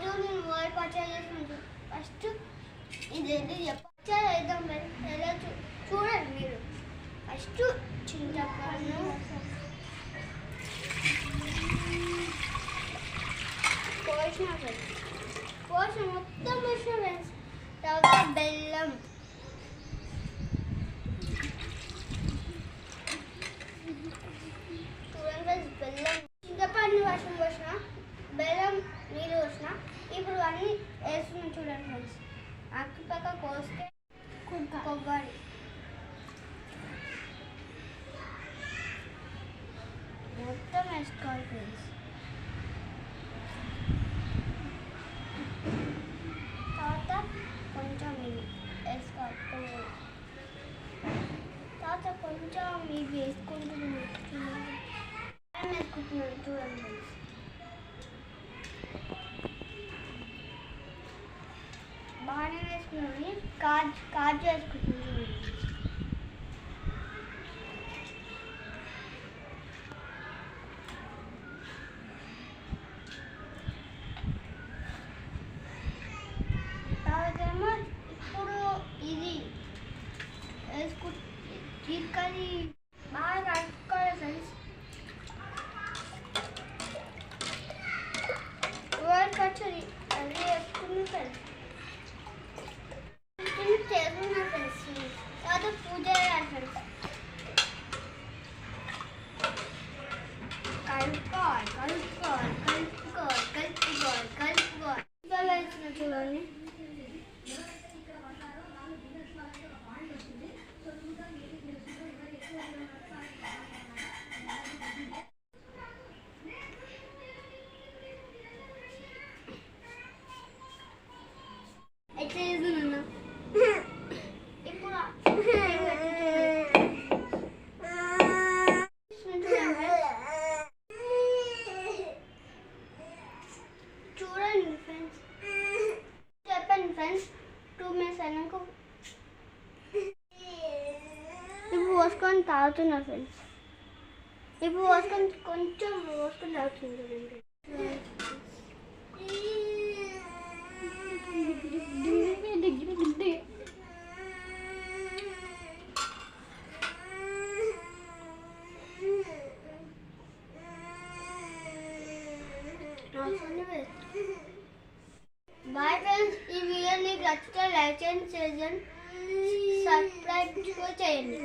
ఈరోజు నేను వర్డ్ పచ్చడి చేసుకుంటాను. ఫస్ట్ ఇదేంటి పచ్చడి వేద్దాం. ఎలా చూడండి మీరు. ఫస్ట్ చింతపండు, పోసిన మొత్తం వేసిన ఫ్రెండ్స్. తర్వాత బెల్లం, చూడండి బెల్లం, చింతపండు వర్షం పోసిన, బెల్లం నీళ్ళు పోసిన. ఇప్పుడు అన్నీ వేస్తున్నాం చూడండి ఫ్రెండ్స్. అక్కపక్క కోస్తే కొబ్బరి, మొత్తం వేసుకోవాలి ఫ్రెండ్స్. తర్వాత కొంచెం ఇది వేసుకోవాలి. తర్వాత కొంచెం ఇది వేసుకుంటున్నాను చూడండి. బాగానే వేసుకున్నాను. కాజు వేసుకుంటున్నాను. తర్వాతేమో ఇప్పుడు ఇది చికెన్ బాగా కలుపుకోవాలి ఫ్రెండ్స్. పచ్చడి అది వేసుకున్నాం ఫ్రెండ్స్. చేసుకున్నాం ఫ్రెండ్స్. తర్వాత పూజ చేయాలి ఫ్రెండ్స్. కలుపుకోవాలి కలుపుకోవాలి కలుపుకోవాలి కలుపుకోవాలి కలుపుకోవాలి. ఇలా వేసిన చూడండి. చూడండి ఫ్రెండ్స్, చెప్పండి ఫ్రెండ్స్. 2 minutes అయినాక ఇప్పుడు పోసుకొని తాగుతున్నారు ఫ్రెండ్స్. ఇప్పుడు పోసుకొని కొంచెం పోసుకొని తాగుతుంది. Bye friends. ఈ వీడియో మీకు నచ్చితే లైక్ చేయండి, షేర్ చేయండి, సబ్స్క్రైబ్ చేయండి.